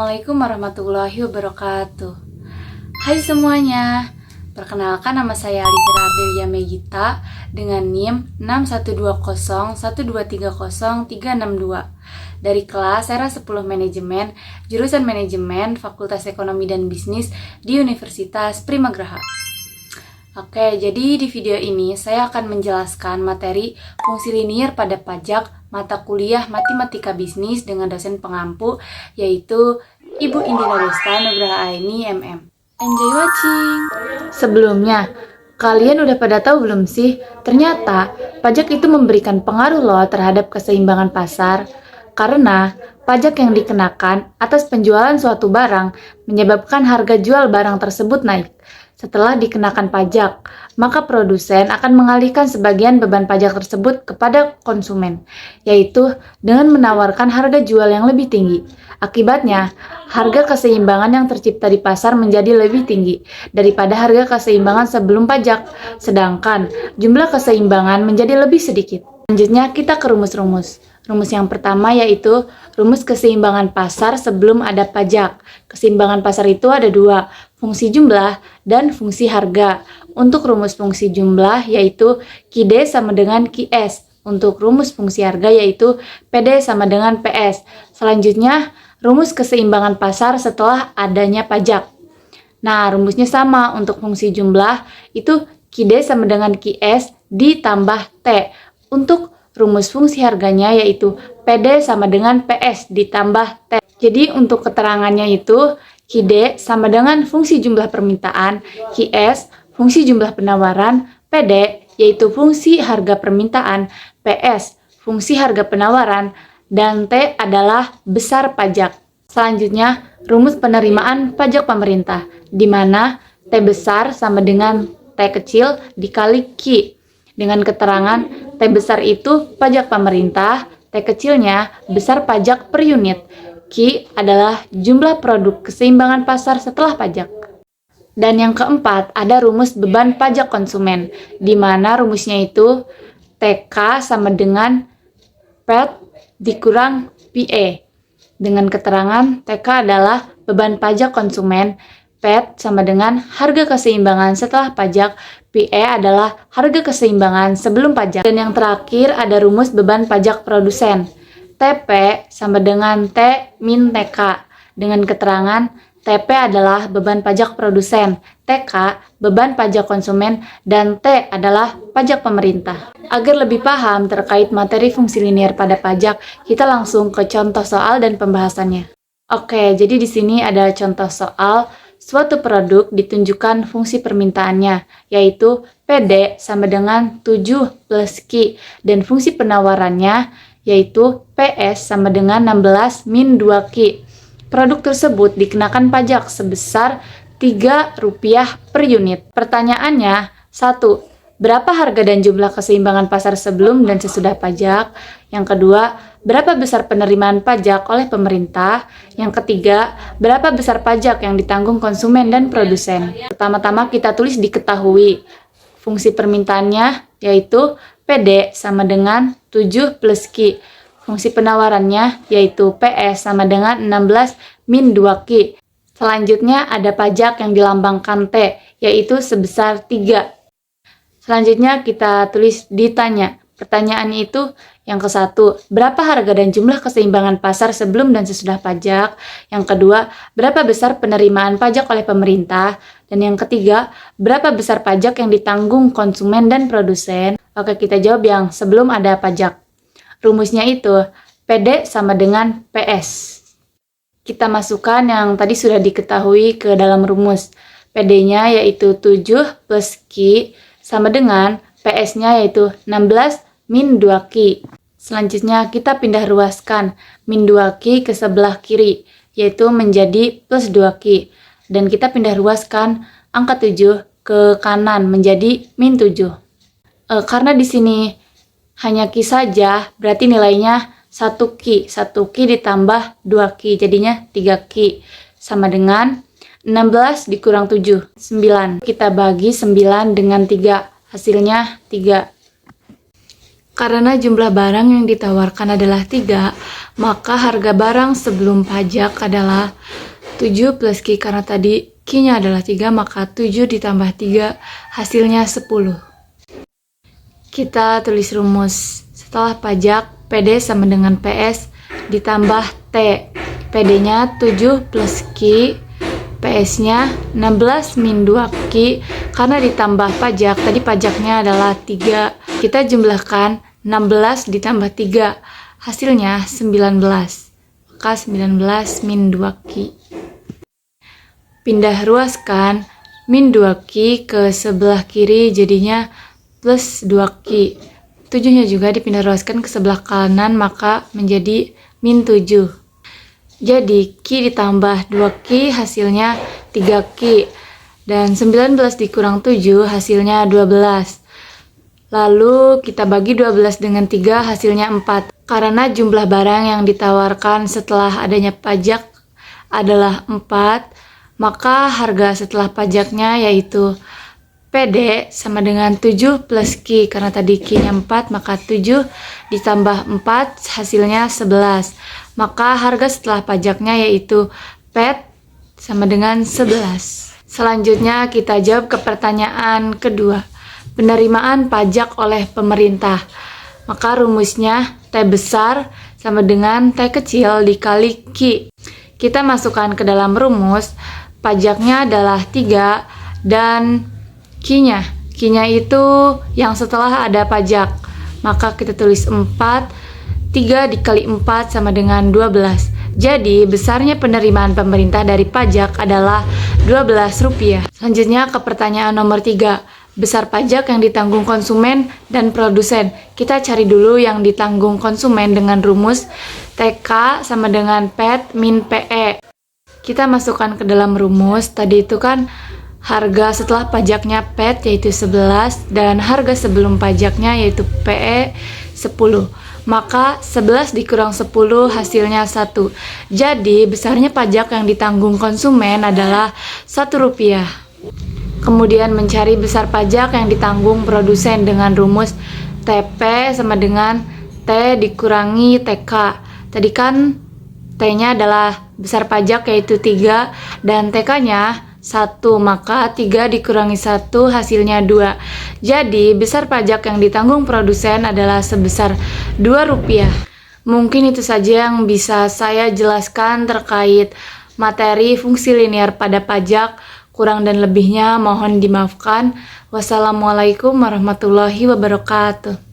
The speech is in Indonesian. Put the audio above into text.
Assalamualaikum warahmatullahi wabarakatuh. Hai semuanya, perkenalkan nama saya Alifira Ardelia Megita dengan NIM 612012300362 dari kelas era 10 Manajemen, jurusan Manajemen, Fakultas Ekonomi dan Bisnis di Universitas Primagraha. Oke, jadi di video ini saya akan menjelaskan materi fungsi linier pada pajak mata kuliah Matematika Bisnis dengan dosen pengampu yaitu Ibu Indira Desta Nugraha Aini MM. Enjoy watching! Sebelumnya, kalian udah pada tahu belum sih? Ternyata pajak itu memberikan pengaruh loh terhadap keseimbangan pasar. Karena pajak yang dikenakan atas penjualan suatu barang menyebabkan harga jual barang tersebut naik. Setelah dikenakan pajak, maka produsen akan mengalihkan sebagian beban pajak tersebut kepada konsumen, yaitu dengan menawarkan harga jual yang lebih tinggi. Akibatnya, harga keseimbangan yang tercipta di pasar menjadi lebih tinggi daripada harga keseimbangan sebelum pajak, sedangkan jumlah keseimbangan menjadi lebih sedikit. Selanjutnya kita ke rumus-rumus. Rumus yang pertama yaitu rumus keseimbangan pasar sebelum ada pajak. Keseimbangan pasar itu ada dua, fungsi jumlah dan fungsi harga. Untuk rumus fungsi jumlah yaitu QD sama dengan QS. Untuk rumus fungsi harga yaitu PD sama dengan PS. Selanjutnya rumus keseimbangan pasar setelah adanya pajak. Nah, rumusnya sama. Untuk fungsi jumlah itu QD sama dengan QS ditambah T. Untuk rumus fungsi harganya yaitu PD sama dengan PS ditambah T. Jadi untuk keterangannya itu QD sama dengan fungsi jumlah permintaan, QS fungsi jumlah penawaran, PD yaitu fungsi harga permintaan, PS fungsi harga penawaran, dan T adalah besar pajak. Selanjutnya rumus penerimaan pajak pemerintah, di mana T besar sama dengan T kecil dikali Q. Dengan keterangan T besar itu pajak pemerintah, T kecilnya besar pajak per unit. Q adalah jumlah produk keseimbangan pasar setelah pajak. Dan yang keempat ada rumus beban pajak konsumen, di mana rumusnya itu TK sama dengan PET dikurang PE. Dengan keterangan TK adalah beban pajak konsumen, PET sama dengan harga keseimbangan setelah pajak, PE adalah harga keseimbangan sebelum pajak. Dan yang terakhir ada rumus beban pajak produsen. TP sama dengan T min TK. Dengan keterangan TP adalah beban pajak produsen, TK beban pajak konsumen, dan T adalah pajak pemerintah. Agar lebih paham terkait materi fungsi linier pada pajak, kita langsung ke contoh soal dan pembahasannya. Oke, jadi di sini ada contoh soal. Suatu produk ditunjukkan fungsi permintaannya, yaitu PD sama dengan 7 plus Q, dan fungsi penawarannya, yaitu PS sama dengan 16 min 2 Q. Produk tersebut dikenakan pajak sebesar Rp3 per unit. Pertanyaannya, 1. Berapa harga dan jumlah keseimbangan pasar sebelum dan sesudah pajak? Yang kedua, berapa besar penerimaan pajak oleh pemerintah? Yang ketiga, berapa besar pajak yang ditanggung konsumen dan produsen? Pertama-tama kita tulis diketahui. Fungsi permintaannya yaitu PD sama dengan 7 plus Q. Fungsi penawarannya yaitu PS sama dengan 16 min 2 Q. Selanjutnya ada pajak yang dilambangkan T, yaitu sebesar 3. Selanjutnya kita tulis ditanya. Pertanyaannya itu yang ke-1, berapa harga dan jumlah keseimbangan pasar sebelum dan sesudah pajak? Yang kedua, berapa besar penerimaan pajak oleh pemerintah? Dan yang ketiga, berapa besar pajak yang ditanggung konsumen dan produsen? Oke, kita jawab yang sebelum ada pajak. Rumusnya itu PD sama dengan PS. Kita masukkan yang tadi sudah diketahui ke dalam rumus. PD-nya yaitu 7 plus Q sama dengan PS-nya yaitu 16 min 2 Q. Selanjutnya kita pindah ruaskan min 2 Q ke sebelah kiri, yaitu menjadi plus 2 Q. Dan kita pindah ruaskan angka 7 ke kanan menjadi min 7. Karena di sini hanya Q saja, berarti nilainya 1 Q. 1 Q ditambah 2 Q, jadinya 3 Q. Sama dengan 16 dikurang 7, 9. Kita bagi 9 dengan 3, hasilnya 3. Karena jumlah barang yang ditawarkan adalah 3, maka harga barang sebelum pajak adalah 7 plus Q. Karena tadi Q-nya adalah 3, maka 7 ditambah 3 hasilnya 10. Kita tulis rumus. Setelah pajak, PD sama dengan PS ditambah T. PD-nya 7 plus Q, PS-nya 16 min 2Q, karena ditambah pajak, tadi pajaknya adalah 3. Kita jumlahkan 16 ditambah 3, hasilnya 19. Maka 19 min 2Q. Pindah ruaskan min 2Q ke sebelah kiri jadinya plus 2Q. 7-nya juga dipindah ruaskan ke sebelah kanan, maka menjadi min 7. Jadi, Q ditambah 2Q hasilnya 3Q. Dan 19 dikurang 7 hasilnya 12. Lalu, kita bagi 12 dengan 3 hasilnya 4. Karena jumlah barang yang ditawarkan setelah adanya pajak adalah 4, maka harga setelah pajaknya yaitu PD sama dengan 7 plus Q. Karena tadi Q-nya 4, maka 7 ditambah 4 hasilnya 11. Maka harga setelah pajaknya yaitu PET sama dengan 11. Selanjutnya kita jawab ke pertanyaan kedua. Penerimaan pajak oleh pemerintah. Maka rumusnya T besar sama dengan T kecil dikali Q. Kita masukkan ke dalam rumus. Pajaknya adalah 3 dan Q-nya. Q-nya itu yang setelah ada pajak. Maka kita tulis 4. 3 dikali 4 sama dengan 12. Jadi, besarnya penerimaan pemerintah dari pajak adalah Rp12. Selanjutnya ke pertanyaan nomor 3. Besar pajak yang ditanggung konsumen dan produsen. Kita cari dulu yang ditanggung konsumen dengan rumus TK sama dengan PET min PE. Kita masukkan ke dalam rumus. Tadi itu kan harga setelah pajaknya PET yaitu 11 dan harga sebelum pajaknya yaitu PE 10. Maka 11 dikurang 10 hasilnya 1. Jadi besarnya pajak yang ditanggung konsumen adalah Rp1. Kemudian mencari besar pajak yang ditanggung produsen dengan rumus TP sama dengan T dikurangi TK. Tadi kan T-nya adalah besar pajak yaitu 3 dan TK-nya 1, maka 3 dikurangi 1 hasilnya 2. Jadi besar pajak yang ditanggung produsen adalah sebesar Rp2. Mungkin itu saja yang bisa saya jelaskan terkait materi fungsi linear pada pajak. Kurang dan lebihnya mohon dimaafkan. Wassalamualaikum warahmatullahi wabarakatuh.